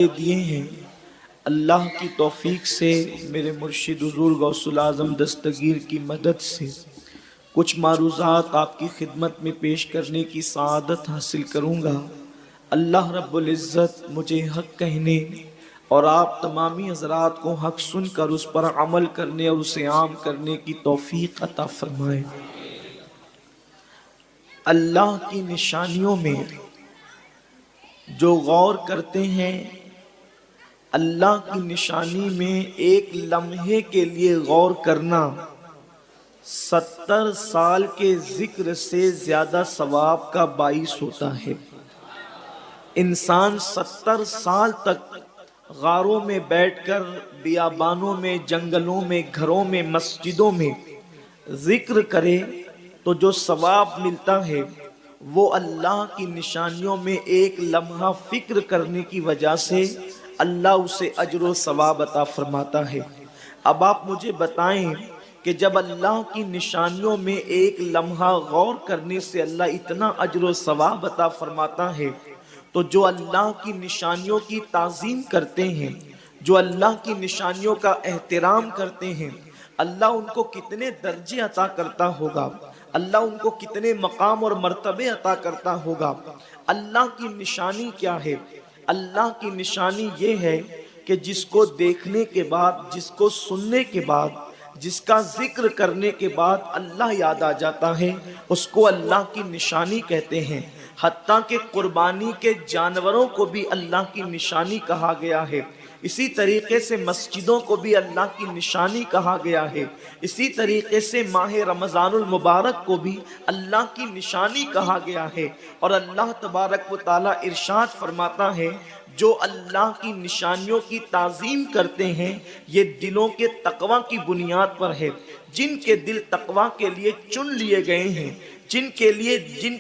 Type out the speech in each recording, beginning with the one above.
دیے ہیں اللہ کی توفیق سے، میرے مرشد حضور غوث العظم دستگیر کی مدد سے کچھ معروضات آپ کی خدمت میں پیش کرنے کی سعادت حاصل کروں گا۔ اللہ رب العزت مجھے حق کہنے اور آپ تمامی حضرات کو حق سن کر اس پر عمل کرنے اور اسے عام کرنے کی توفیق عطا فرمائے۔ اللہ کی نشانیوں میں جو غور کرتے ہیں، اللہ کی نشانی میں ایک لمحے کے لیے غور کرنا 70 سال کے ذکر سے زیادہ ثواب کا باعث ہوتا ہے۔ انسان 70 سال تک غاروں میں بیٹھ کر، بیابانوں میں، جنگلوں میں، گھروں میں، مسجدوں میں ذکر کرے تو جو ثواب ملتا ہے وہ اللہ کی نشانیوں میں ایک لمحہ فکر کرنے کی وجہ سے اللہ اسے اجر و ثواب عطا فرماتا ہے۔ اب آپ مجھے بتائیں کہ جب اللہ کی نشانیوں میں ایک لمحہ غور کرنے سے اللہ اتنا اجر و ثواب عطا فرماتا ہے، تو جو اللہ کی نشانیوں کی تعظیم کرتے ہیں، جو اللہ کی نشانیوں کا احترام کرتے ہیں، اللہ ان کو کتنے درجے عطا کرتا ہوگا، اللہ ان کو کتنے مقام اور مرتبے عطا کرتا ہوگا۔ اللہ کی نشانی کیا ہے؟ اللہ کی نشانی یہ ہے کہ جس کو دیکھنے کے بعد، جس کو سننے کے بعد، جس کا ذکر کرنے کے بعد اللہ یاد آ جاتا ہے، اس کو اللہ کی نشانی کہتے ہیں۔ حتیٰ کہ قربانی کے جانوروں کو بھی اللہ کی نشانی کہا گیا ہے۔ اسی طریقے سے مسجدوں کو بھی اللہ کی نشانی کہا گیا ہے۔ اسی طریقے سے ماہ رمضان المبارک کو بھی اللہ کی نشانی کہا گیا ہے۔ اور اللہ تبارک و تعالیٰ ارشاد فرماتا ہے، جو اللہ کی نشانیوں کی تعظیم کرتے ہیں یہ دلوں کے تقوی کی بنیاد پر ہے۔ جن کے دل تقوی کے لیے چن لیے گئے ہیں، جن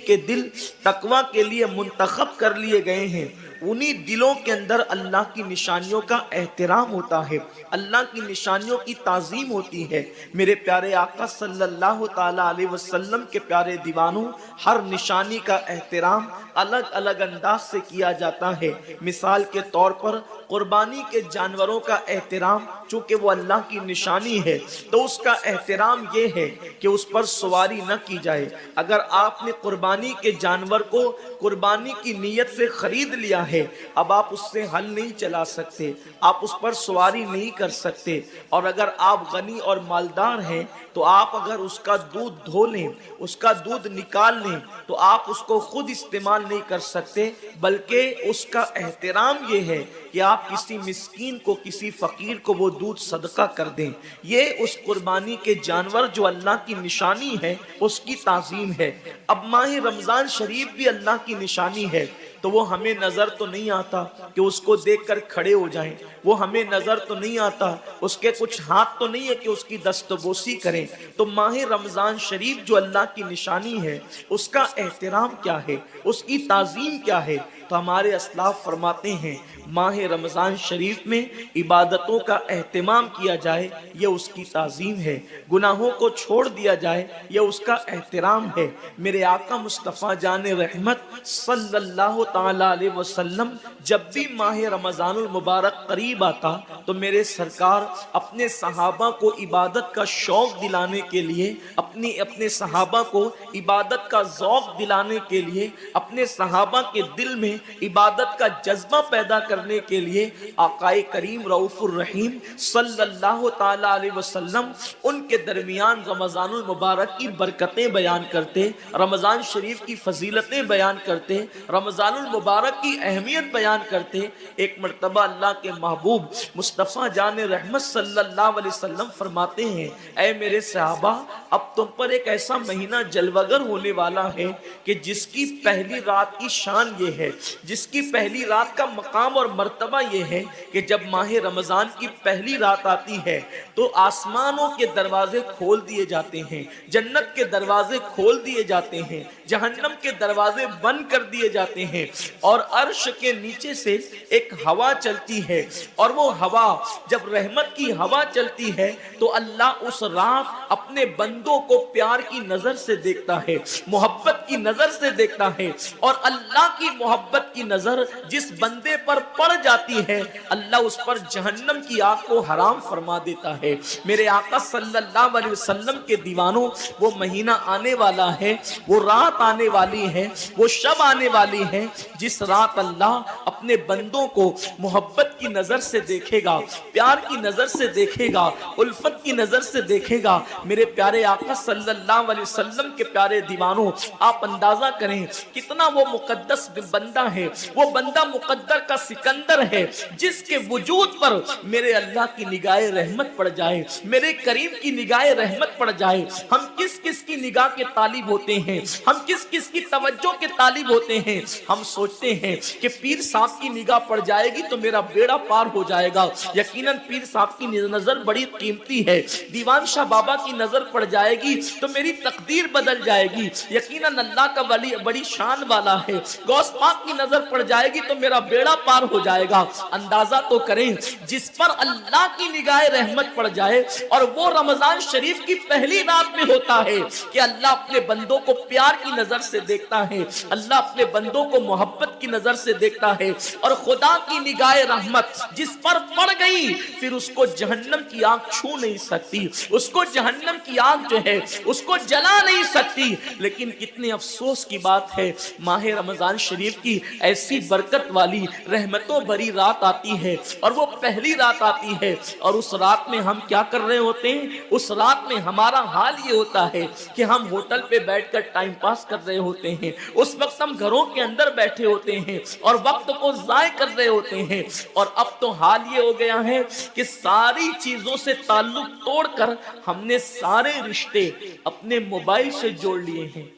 کے دل تقوی کے لیے منتخب کر لیے گئے ہیں، انہی دلوں کے اندر اللہ کی نشانیوں کا احترام ہوتا ہے، اللہ کی نشانیوں کی تعظیم ہوتی ہے۔ میرے پیارے آقا صلی اللہ تعالیٰ علیہ وسلم کے پیارے دیوانوں، ہر نشانی کا احترام الگ الگ انداز سے کیا جاتا ہے۔ مثال کے طور پر قربانی کے جانوروں کا احترام، چونکہ وہ اللہ کی نشانی ہے تو اس کا احترام یہ ہے کہ اس پر سواری نہ کی جائے۔ اگر آپ نے قربانی کے جانور کو قربانی کی نیت سے خرید لیا ہے، اب آپ اس سے ہل نہیں چلا سکتے، آپ اس پر سواری نہیں کر سکتے۔ اور اگر آپ غنی اور مالدار ہیں تو آپ اگر اس کا دودھ دھو لیں، اس کا دودھ نکال لیں تو آپ اس کو خود استعمال نہیں کر سکتے، بلکہ اس کا احترام یہ ہے کہ آپ کسی مسکین کو، کسی فقیر کو وہ دودھ صدقہ کر دیں۔ یہ اس قربانی کے جانور جو اللہ کی نشانی ہے اس کی تعظیم ہے۔ اب ماہ رمضان شریف بھی اللہ کی نشانی ہے، تو وہ ہمیں نظر تو نہیں آتا کہ اس کو دیکھ کر کھڑے ہو جائیں، وہ ہمیں نظر تو نہیں آتا، اس کے کچھ ہاتھ تو نہیں ہے کہ اس کی دستبوسی کریں۔ تو ماہ رمضان شریف جو اللہ کی نشانی ہے اس کا احترام کیا ہے، اس کی تعظیم کیا ہے؟ تو ہمارے اسلاف فرماتے ہیں ماہ رمضان شریف میں عبادتوں کا اہتمام کیا جائے، یہ اس کی تعظیم ہے۔ گناہوں کو چھوڑ دیا جائے، یہ اس کا احترام ہے۔ میرے آقا مصطفیٰ جان رحمت صلی اللہ تعالی علیہ وسلم جب بھی ماہ رمضان المبارک قریب آتا تو میرے سرکار اپنے صحابہ کو عبادت کا شوق دلانے کے لیے، اپنے صحابہ کو عبادت کا ذوق دلانے کے لیے، اپنے صحابہ کے دل میں عبادت کا جذبہ پیدا کرنے کے لیے آقا کریم رؤوف الرحیم صلی اللہ تعالی علیہ وسلم ان کے درمیان رمضان المبارک کی برکتیں بیان کرتے، رمضان شریف کی فضیلتیں بیان کرتے، رمضان المبارک کی اہمیت بیان کرتے۔ ایک مرتبہ اللہ کے محبوب مصطفیٰ جان رحمت صلی اللہ علیہ وسلم فرماتے ہیں، اے میرے صحابہ، اب تم پر ایک ایسا مہینہ جلوگر ہونے والا ہے کہ جس کی پہلی رات کی شان یہ ہے، جس کی پہلی رات کا مقام اور مرتبہ یہ ہے کہ جب ماہ رمضان کی پہلی رات آتی ہے تو آسمانوں کے دروازے کھول دیے جاتے ہیں، جنت کے دروازے کھول دیے جاتے ہیں، جہنم کے دروازے بند کر دیے جاتے ہیں، اور عرش کے نیچے سے ایک ہوا چلتی ہے، اور وہ ہوا جب رحمت کی ہوا چلتی ہے تو اللہ اس رات اپنے بندوں کو پیار کی نظر سے دیکھتا ہے، محبت کی نظر سے دیکھتا ہے، اور اللہ کی محبت محبت کی نظر جس بندے پر پڑ جاتی ہے اللہ اس پر جہنم کی آگ کو حرام فرما دیتا ہے۔ میرے آقا صلی اللہ علیہ وسلم کے دیوانوں، وہ مہینہ آنے والا ہے، وہ رات آنے والی ہے، وہ شب آنے والی ہے جس رات اللہ اپنے بندوں کو محبت کی نظر سے دیکھے گا، پیار کی نظر سے دیکھے گا، الفت کی نظر سے دیکھے گا۔ میرے پیارے آقا صلی اللہ علیہ وسلم کے پیارے دیوانوں، آپ اندازہ کریں کتنا وہ مقدس بندہ ہے، وہ بندہ مقدر کا سکندر ہے جس کے وجود پر میرے اللہ کی نگاہ رحمت پڑ جائے، میرے کریم کی نگاہ رحمت پڑ جائے۔ ہم کس کس کی نگاہ کے طالب ہوتے ہیں، ہم کس کس کی توجہ کے طالب ہوتے ہیں۔ ہم سوچتے ہیں کہ پیر صاحب کی نگاہ پڑ جائے گی تو میرا بیڑا پار ہو جائے گا۔ یقیناً پیر صاحب کی نظر بڑی قیمتی ہے، دیوان شاہ بابا کی نظر پڑ جائے گی تو میری تقدیر بدل جائے گی۔ یقیناً اللہ کا ولی بڑی شان والا ہے، غوث پاک کی نظر پڑ جائے گی تو میرا بیڑا پار ہو جائے گا۔ اندازہ تو کریں جس پر اللہ کی نگاہ رحمت پڑ جائے، اور وہ رمضان شریف کی پہلی رات میں ہوتا ہے کہ اللہ اپنے بندوں کو پیار کی نظر سے دیکھتا ہے، اللہ اپنے بندوں کو محبت کی نظر سے دیکھتا ہے، اور خدا کی نگاہ رحمت جس پر پڑ گئی پھر اس کو جہنم کی آگ چھو نہیں سکتی، اس کو جہنم کی آگ جو ہے اس کو جلا نہیں سکتی۔ لیکن کتنے افسوس کی بات ہے، ماہ رمضان شریف کی ایسی برکت والی رحمتوں بھری رات آتی ہے، اور وہ پہلی رات آتی ہے، اور اس رات میں ہم کیا کر رہے ہوتے ہیں؟ اس رات میں ہمارا حال یہ ہوتا ہے کہ ہم ہوٹل پہ بیٹھ کر ٹائم پاس کر رہے ہوتے ہیں، اس وقت ہم گھروں کے اندر بیٹھے ہوتے ہیں اور وقت کو ضائع کر رہے ہوتے ہیں۔ اور اب تو حال یہ ہو گیا ہے کہ ساری چیزوں سے تعلق توڑ کر ہم نے سارے رشتے اپنے موبائل سے جوڑ لیے ہیں۔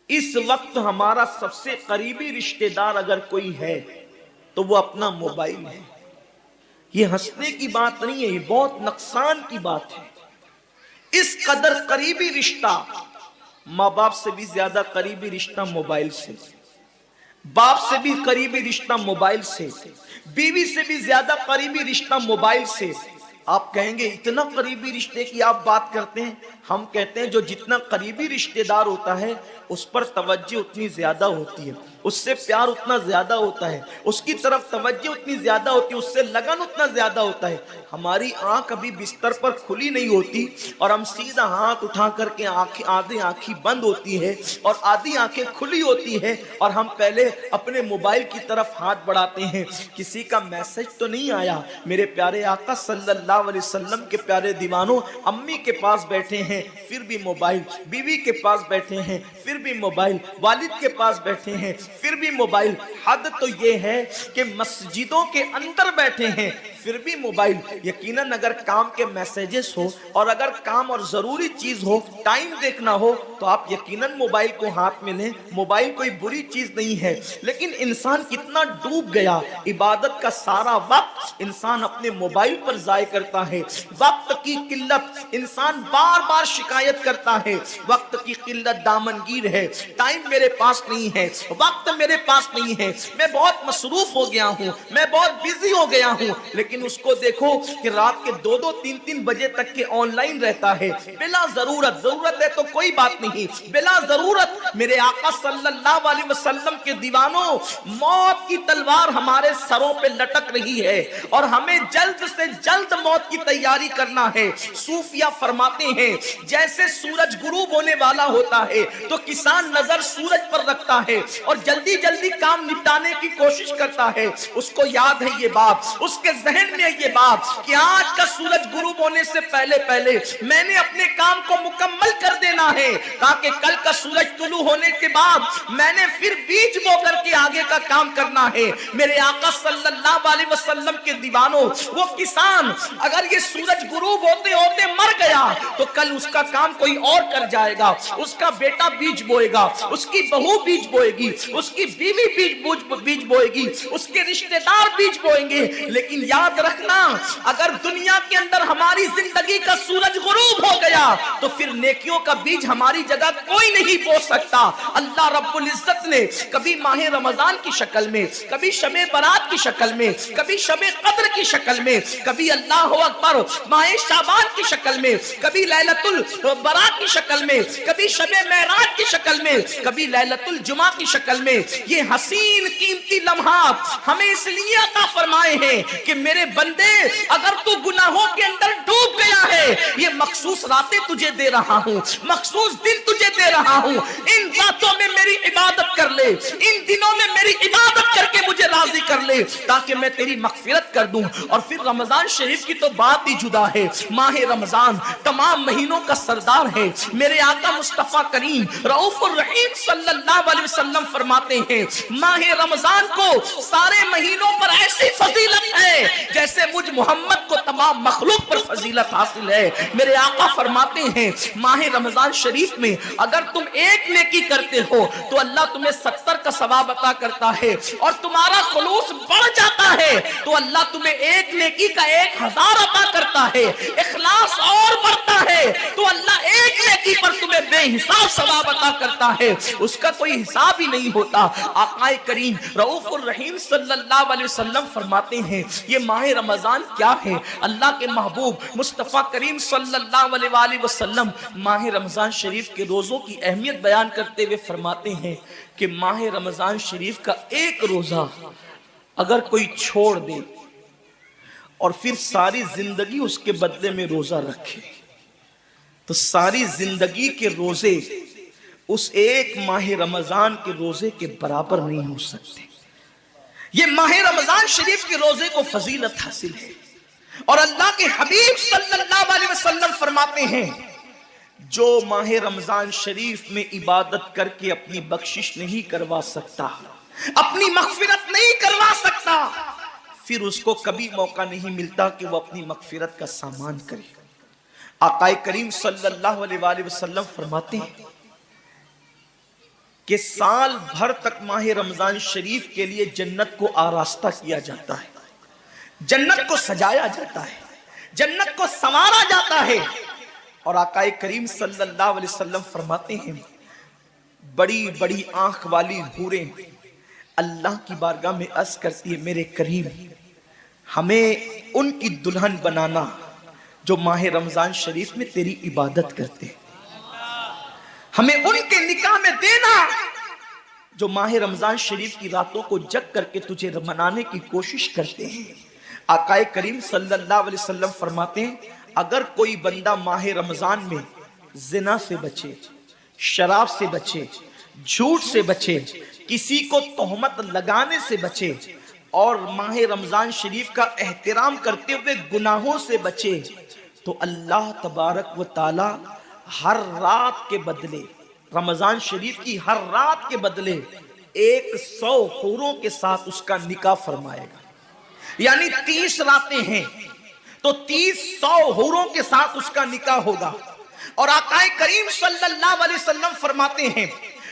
اس وقت ہمارا سب سے قریبی رشتہ دار اگر کوئی ہے تو وہ اپنا موبائل ہے۔ یہ ہنسنے کی بات نہیں ہے، یہ بہت نقصان کی بات ہے۔ اس قدر قریبی رشتہ، ماں باپ سے بھی زیادہ قریبی رشتہ موبائل سے، باپ سے بھی قریبی رشتہ موبائل سے، بیوی سے بھی زیادہ قریبی رشتہ موبائل سے۔ آپ کہیں گے اتنا قریبی رشتے کی آپ بات کرتے ہیں؟ ہم کہتے ہیں جو جتنا قریبی رشتہ دار ہوتا ہے اس پر توجہ اتنی زیادہ ہوتی ہے، اس سے پیار اتنا زیادہ ہوتا ہے، اس کی طرف توجہ اتنی زیادہ ہوتی ہے، اس سے لگن اتنا زیادہ ہوتا ہے۔ ہماری آنکھ ابھی بستر پر کھلی نہیں ہوتی اور ہم سیدھا ہاتھ اٹھا کر کے آدھی آنکھیں بند ہوتی ہے اور آدھی آنکھیں کھلی ہوتی ہے، اور ہم پہلے اپنے موبائل کی طرف ہاتھ بڑھاتے ہیں، کسی کا میسج تو نہیں آیا۔ میرے پیارے آقا صلی اللہ علیہ وسلم کے پیارے دیوانوں، امی کے پاس بیٹھے ہیں پھر بھی موبائل، بیوی کے پاس بیٹھے ہیں پھر بھی موبائل، والد کے پاس بیٹھے ہیں پھر بھی موبائل۔ حد تو یہ ہے کہ مسجدوں کے اندر بیٹھے ہیں پھر بھی موبائل۔ یقیناً اگر کام کے میسیجز ہو اور اگر کام اور ضروری چیز ہو، ٹائم دیکھنا ہو تو آپ یقیناً موبائل کو ہاتھ میں لیں، موبائل کوئی بری چیز نہیں ہے۔ لیکن انسان کتنا ڈوب گیا، عبادت کا سارا وقت انسان اپنے موبائل پر ضائع کرتا ہے۔ وقت کی قلت، انسان بار بار شکایت کرتا ہے وقت کی قلت دامنگیر ہے، ٹائم میرے پاس نہیں ہے، وقت میرے پاس نہیں ہے، میں بہت مصروف ہو گیا ہوں، میں بہت بزی ہو گیا ہوں۔ لیکن اس کو دیکھو کہ رات کے 2-2 3-3 بجے تک کے آن لائن رہتا ہے بلا ضرورت۔ ضرورت ہے تو کوئی بات نہیں، بلا ضرورت۔ میرے آقا صلی اللہ علیہ وسلم کے دیوانوں، موت کی تلوار ہمارے سروں پہ لٹک رہی ہے اور ہمیں جلد سے جلد موت کی تیاری کرنا ہے۔ صوفیہ فرماتے ہیں جیسے سورج غروب ہونے والا ہوتا ہے تو کسان نظر سورج پر رکھتا ہے اور جلدی جلدی کام نپٹانے کی کوشش کرتا ہے۔ اس کو یاد ہے یہ بات، اس کے ذہن میں یہ بات کہ آج کا سورج غروب ہونے سے پہلے پہلے میں نے اپنے کام کو مکمل کر دینا ہے تاکہ کل کا سورج طلوع ہونے کے بعد میں نے پھر بیج بو کر کے آگے کا کام کرنا ہے۔ میرے آقا صلی اللہ علیہ وسلم کے دیوانوں، وہ کسان اگر یہ سورج غروب ہوتے ہوتے مر گیا تو کل اس کا کام کوئی اور کر جائے گا، اس کا بیٹا بیج بوئے گا، اس کی بہو بیج بوئے گی، اس کی بیوی بیج بوئے گی، اس کے رشتہ دار بیج بوئیں گے۔ لیکن یاد یاد رکھنا اگر دنیا کے اندر ہماری زندگی کا سورج غروب ہو گیا تو پھر نیکیوں کا بیج ہماری جگہ کوئی نہیں بو سکتا. اللہ رب العزت نے کبھی ماہ رمضان کی شکل میں، کبھی شب برات کی شکل میں، کبھی شب قدر کی شکل میں، کبھی اللہ اکبر ماہ شعبان کی شکل میں، کبھی لیلۃ البراء کی شکل میں، کبھی شب معراج کی شکل میں، کبھی لیلۃ الجمعہ کی شکل میں یہ حسین قیمتی لمحات ہمیں اس لیے عطا فرمائے ہیں کہ میرے بندے اگر تو گناہوں کے اندر ڈوب گیا ہے، یہ مخصوص راتیں تجھے دے رہا ہوں، مخصوص دن تجھے دے رہا ہوں، ان راتوں میں میری عبادت کر لے، ان دنوں میں میری عبادت کر کے مجھے راضی کر لے تاکہ میں تیری مغفرت کر دوں. اور پھر رمضان شریف کی تو بات ہی جدا ہے. ماہ رمضان تمام مہینوں کا سردار ہے. میرے آقا مصطفیٰ کریم رؤوف الرحیم صلی اللہ علیہ وسلم فرماتے ہیں ماہ رمضان کو سارے مہینوں پر ایسی فضیلت ہے جیسے مجھ محمد کو تمام مخلوق پر فضیلت حاصل ہے. میرے آقا فرماتے ہیں ماہ رمضان شریف میں اگر تم ایک نیکی کرتے ہو تو اللہ تمہیں 70 کا ثواب عطا کرتا ہے، اور تمہارا خلوص بڑھ جاتا ہے تو اللہ تمہیں ایک نیکی کا 1000 عطا کرتا ہے. اخلاص اور بڑھتا ہے تو اللہ ایک نیکی پر تمہیں بے حساب ثواب عطا کرتا ہے، اس کا کوئی حساب ہی نہیں ہوتا. آقا کریم رؤوف الرحیم صلی اللہ علیہ وسلم فرماتے ہیں یہ ماہ رمضان کیا ہے؟ اللہ کے محبوب مصطفیٰ کریم صلی اللہ علیہ وآلہ وسلم ماہ رمضان شریف کے روزوں کی اہمیت بیان کرتے ہوئے فرماتے ہیں کہ ماہ رمضان شریف کا ایک روزہ اگر کوئی چھوڑ دے اور پھر ساری زندگی اس کے بدلے میں روزہ رکھے تو ساری زندگی کے روزے اس ایک ماہ رمضان کے روزے کے برابر نہیں ہو سکتے. یہ ماہ رمضان شریف کے روزے کو فضیلت حاصل ہے. اور اللہ کے حبیب صلی اللہ علیہ وسلم فرماتے ہیں جو ماہ رمضان شریف میں عبادت کر کے اپنی بخشش نہیں کروا سکتا، اپنی مغفرت نہیں کروا سکتا، پھر اس کو کبھی موقع نہیں ملتا کہ وہ اپنی مغفرت کا سامان کرے. آقا کریم صلی اللہ علیہ وآلہ وسلم فرماتے ہیں کہ سال بھر تک ماہ رمضان شریف کے لیے جنت کو آراستہ کیا جاتا ہے، جنت کو سجایا جاتا ہے، جنت کو سنوارا جاتا ہے. اور آقا کریم صلی اللہ علیہ وسلم فرماتے ہیں بڑی بڑی آنکھ والی حوریں اللہ کی بارگاہ میں عرض کرتی ہے میرے کریم ہمیں ان کی دلہن بنانا جو ماہ رمضان شریف میں تیری عبادت کرتے ہیں، ہمیں ان کے نکاح میں دینا جو ماہ رمضان شریف کی راتوں کو جگ کر کے تجھے منانے کی کوشش کرتے ہیں. آقا کریم صلی اللہ علیہ وسلم فرماتے ہیں اگر کوئی بندہ ماہ رمضان میں زنا سے بچے، شراب سے بچے، جھوٹ سے بچے، کسی کو تہمت لگانے سے بچے اور ماہ رمضان شریف کا احترام کرتے ہوئے گناہوں سے بچے تو اللہ تبارک و تعالی ہر رات کے بدلے، رمضان شریف کی ہر رات کے بدلے 100 حوروں کے ساتھ اس کا نکاح فرمائے گا. یعنی 30 راتیں ہیں تو 100 حوروں کے ساتھ اس کا نکاح ہوگا. اور آقا کریم صلی اللہ علیہ وسلم فرماتے ہیں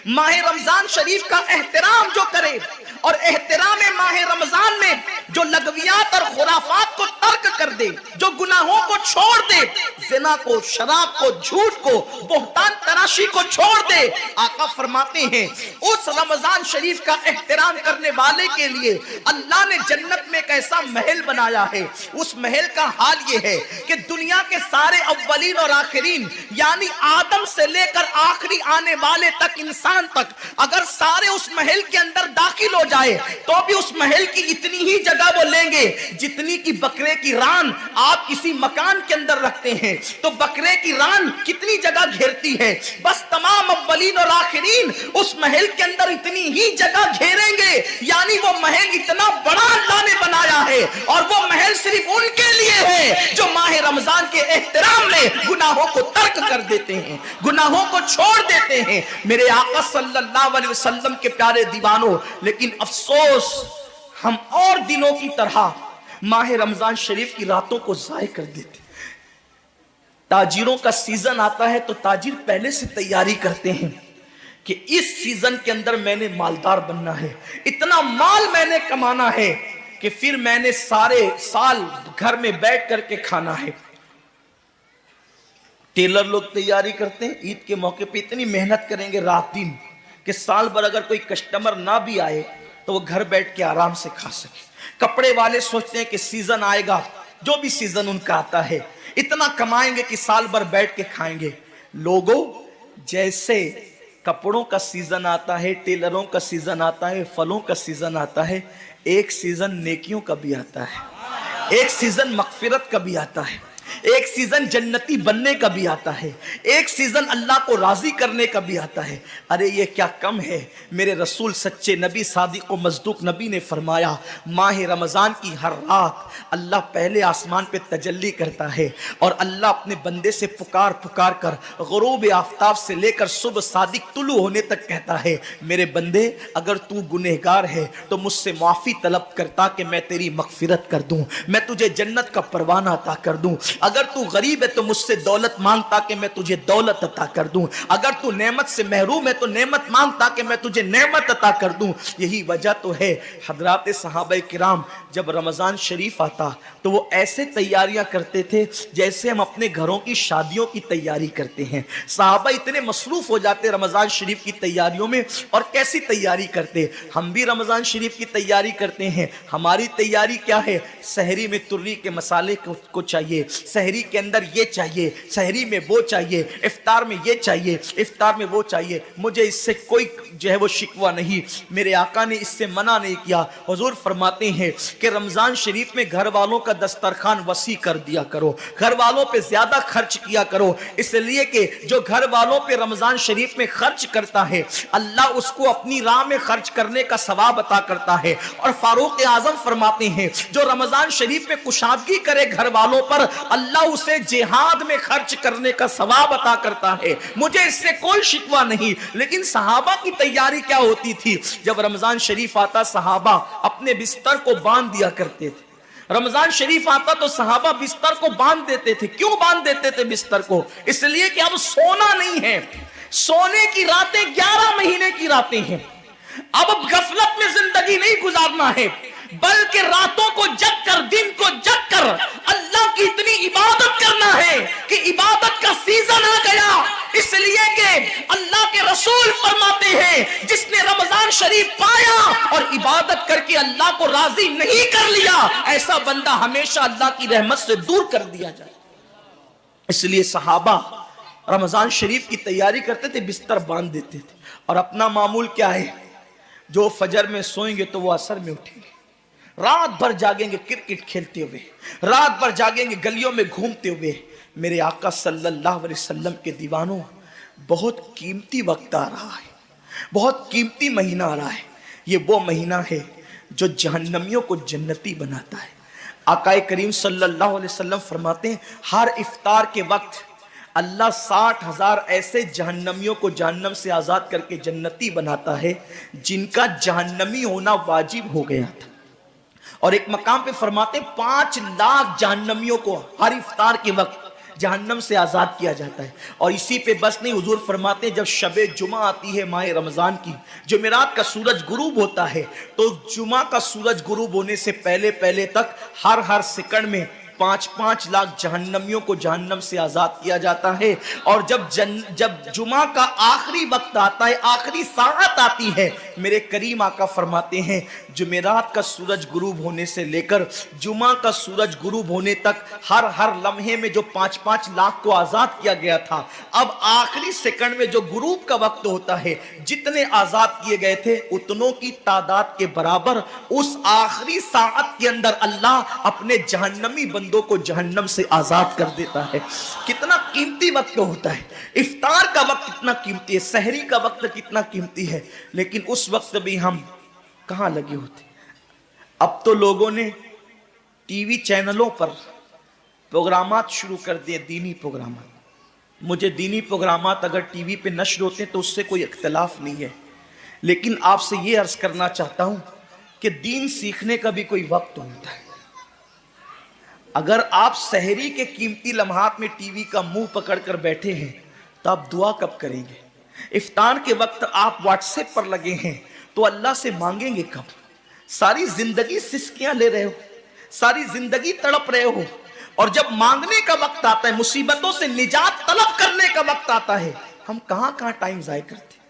ماہ رمضان شریف کا احترام جو کرے اور احترام ماہ رمضان میں جو لغویات اور خرافات کو ترک کر دے، جو گناہوں کو چھوڑ دے، زنا کو، شراب کو، جھوٹ کو، بہتان تراشی کو چھوڑ دے، آقا فرماتے ہیں اس رمضان شریف کا احترام کرنے والے کے لیے اللہ نے جنت میں ایک ایسا محل بنایا ہے. اس محل کا حال یہ ہے کہ دنیا کے سارے اولین اور آخرین یعنی آدم سے لے کر آخری آنے والے تک انسان تک اگر سارے اس محل کے اندر داخل ہو جائے تو بھی اس محل کی اتنی ہی جگہ وہ لیں گے جتنی کی بکرے کی ران آپ کسی مکان کے اندر رکھتے ہیں تو بکرے کی ران کتنی جگہ گھیرتی ہے، بس تمام اولین اور آخرین اس محل کے اندر اتنی ہی جگہ گھیریں گے. یعنی وہ محل اتنا بڑا اللہ نے بنایا ہے اور وہ محل صرف ان کے لیے ہے جو ماہ رمضان کے احترام میں گناہوں کو ترک کر دیتے ہیں، گناہوں کو چھوڑ دیتے ہیں. میرے آقا صلی اللہ علیہ وسلم کے پیارے دیوانوں، لیکن افسوس ہم اور دنوں کی طرح ماہ رمضان شریف کی راتوں کو ضائع کر دیتے. تاجروں کا سیزن آتا ہے تو تاجر پہلے سے تیاری کرتے ہیں کہ اس سیزن کے اندر میں نے مالدار بننا ہے، اتنا مال میں نے کمانا ہے کہ پھر میں نے سارے سال گھر میں بیٹھ کر کے کھانا ہے. ٹیلر لوگ تیاری کرتے ہیں عید کے موقع پہ اتنی محنت کریں گے رات دن کہ سال بھر اگر کوئی کسٹمر نہ بھی آئے تو وہ گھر بیٹھ کے آرام سے کھا سکے. کپڑے والے سوچتے ہیں کہ سیزن آئے گا، جو بھی سیزن ان کا آتا ہے اتنا کمائیں گے کہ سال بھر بیٹھ کے کھائیں گے. لوگوں جیسے کپڑوں کا سیزن آتا ہے، ٹیلروں کا سیزن آتا ہے، پھلوں کا سیزن آتا ہے، ایک سیزن نیکیوں کا بھی آتا ہے، ایک سیزن مغفرت کا بھی آتا ہے، ایک سیزن جنتی بننے کا بھی آتا ہے، ایک سیزن اللہ کو راضی کرنے کا بھی آتا ہے. ارے یہ کیا کم ہے. میرے رسول سچے نبی صادق و مصدوق نبی نے فرمایا ماہ رمضان کی ہر رات اللہ پہلے آسمان پہ تجلی کرتا ہے اور اللہ اپنے بندے سے پکار پکار کر غروب آفتاب سے لے کر صبح صادق طلوع ہونے تک کہتا ہے میرے بندے اگر تو گنہگار ہے تو مجھ سے معافی طلب کرتا کہ میں تیری مغفرت کر دوں، میں تجھے جنت کا پروانہ عطا کر دوں. اگر تو غریب ہے تو مجھ سے دولت مانگتا کہ میں تجھے دولت عطا کر دوں. اگر تو نعمت سے محروم ہے تو نعمت مانگتا کہ میں تجھے نعمت عطا کر دوں. یہی وجہ تو ہے حضرات صحابہ کرام جب رمضان شریف آتا تو وہ ایسے تیاریاں کرتے تھے جیسے ہم اپنے گھروں کی شادیوں کی تیاری کرتے ہیں. صحابہ اتنے مصروف ہو جاتے رمضان شریف کی تیاریوں میں. اور کیسی تیاری کرتے؟ ہم بھی رمضان شریف کی تیاری کرتے ہیں. ہماری تیاری کیا ہے؟ سحری میں تری کے مسالے کو چاہیے، سحری کے اندر یہ چاہیے، سحری میں وہ چاہیے، افطار میں یہ چاہیے، افطار میں وہ چاہیے. مجھے اس سے کوئی جو ہے وہ شکوہ نہیں، میرے آقا نے اس سے منع نہیں کیا. حضور فرماتے ہیں کہ رمضان شریف میں گھر والوں کا دسترخوان وسیع کر دیا کرو، گھر والوں پہ زیادہ خرچ کیا کرو، اس لیے کہ جو گھر والوں پہ رمضان شریف میں خرچ کرتا ہے اللہ اس کو اپنی راہ میں خرچ کرنے کا ثواب عطا کرتا ہے. اور فاروق اعظم فرماتے ہیں جو رمضان شریف میں کشادگی کرے گھر والوں پر اللہ اسے جہاد میں خرچ کرنے کا ثواب عطا کرتا ہے. مجھے اس سے کوئی شکوہ نہیں. لیکن صحابہ کی تیاری کیا ہوتی تھی؟ جب رمضان شریف آتا صحابہ اپنے بستر کو باندھ دیا کرتے تھے. رمضان شریف آتا تو صحابہ بستر کو باندھ دیتے تھے. کیوں باندھ دیتے تھے بستر کو؟ اس لیے کہ اب سونا نہیں ہے. سونے کی راتیں 11 مہینے کی راتیں ہیں. اب غفلت میں زندگی نہیں گزارنا ہے بلکہ راتوں کو جگ کر دن کو جگ کر اللہ کی اتنی عبادت کرنا ہے کہ عبادت کا سیزن آ گیا. اس لیے کہ اللہ کے رسول فرماتے ہیں جس نے رمضان شریف پایا اور عبادت کر کے اللہ کو راضی نہیں کر لیا ایسا بندہ ہمیشہ اللہ کی رحمت سے دور کر دیا جائے. اس لیے صحابہ رمضان شریف کی تیاری کرتے تھے، بستر باندھ دیتے تھے. اور اپنا معمول کیا ہے؟ جو فجر میں سوئیں گے تو وہ عصر میں اٹھیں گے، رات بھر جاگیں گے کرکٹ کھیلتے ہوئے، رات بھر جاگیں گے گلیوں میں گھومتے ہوئے. میرے آقا صلی اللہ علیہ وسلم کے دیوانوں بہت قیمتی وقت آ رہا ہے، بہت قیمتی مہینہ آ رہا ہے. یہ وہ مہینہ ہے جو جہنمیوں کو جنتی بناتا ہے. آقا کریم صلی اللہ علیہ وسلم فرماتے ہیں ہر افطار کے وقت اللہ 60,000 ایسے جہنمیوں کو جہنم سے آزاد کر کے جنتی بناتا ہے جن کا جہنمی ہونا واجب ہو گیا تھا. اور ایک مقام پہ فرماتے ہیں 5 لاکھ جہنمیوں کو ہر افطار کے وقت جہنم سے آزاد کیا جاتا ہے. اور اسی پہ بس نہیں، حضور فرماتے ہیں جب شب جمعہ آتی ہے ماہ رمضان کی، جمعرات کا سورج غروب ہوتا ہے تو جمعہ کا سورج غروب ہونے سے پہلے تک ہر سیکنڈ میں 5 لاکھ جہنمیوں کو جہنم سے آزاد کیا جاتا ہے. اور جب جمعہ کا آخری وقت آتا ہے، آخری ساعت آتی ہے، میرے کریم آقا فرماتے ہیں جمعرات کا سورج غروب ہونے سے لے کر جمعہ کا سورج غروب ہونے تک ہر لمحے میں جو 5 لاکھ کو آزاد کیا گیا تھا اب آخری سیکنڈ میں جو غروب کا وقت ہوتا ہے جتنے آزاد کیے گئے تھے اتنوں کی تعداد کے برابر اس آخری ساعت کے اندر اللہ اپنے جہنمی بندوں کو جہنم سے آزاد کر دیتا ہے. کتنا قیمتی وقت ہوتا ہے. افطار کا وقت کتنا قیمتی ہے، سحری کا وقت کتنا قیمتی ہے. لیکن اس وقت بھی ہم کہاں لگے ہوتے. اب تو لوگوں نے ٹی وی چینلوں پر پروگرامات شروع کر دیے، دینی پروگرامات. مجھے دینی پروگرامات اگر ٹی وی پہ نشر ہوتے ہیں تو اس سے کوئی اختلاف نہیں ہے، لیکن آپ سے یہ عرض کرنا چاہتا ہوں کہ دین سیکھنے کا بھی کوئی وقت ہوتا ہے. اگر آپ سحری کے قیمتی لمحات میں ٹی وی کا منہ پکڑ کر بیٹھے ہیں تو آپ دعا کب کریں گے؟ افطار کے وقت آپ واٹس ایپ پر لگے ہیں تو اللہ سے مانگیں گے کب؟ ساری زندگی سسکیاں لے رہے ہو، ساری زندگی تڑپ رہے ہو، اور جب مانگنے کا وقت آتا ہے، مصیبتوں سے نجات طلب کرنے کا وقت آتا ہے، ہم کہاں ٹائم ضائع کرتے ہیں۔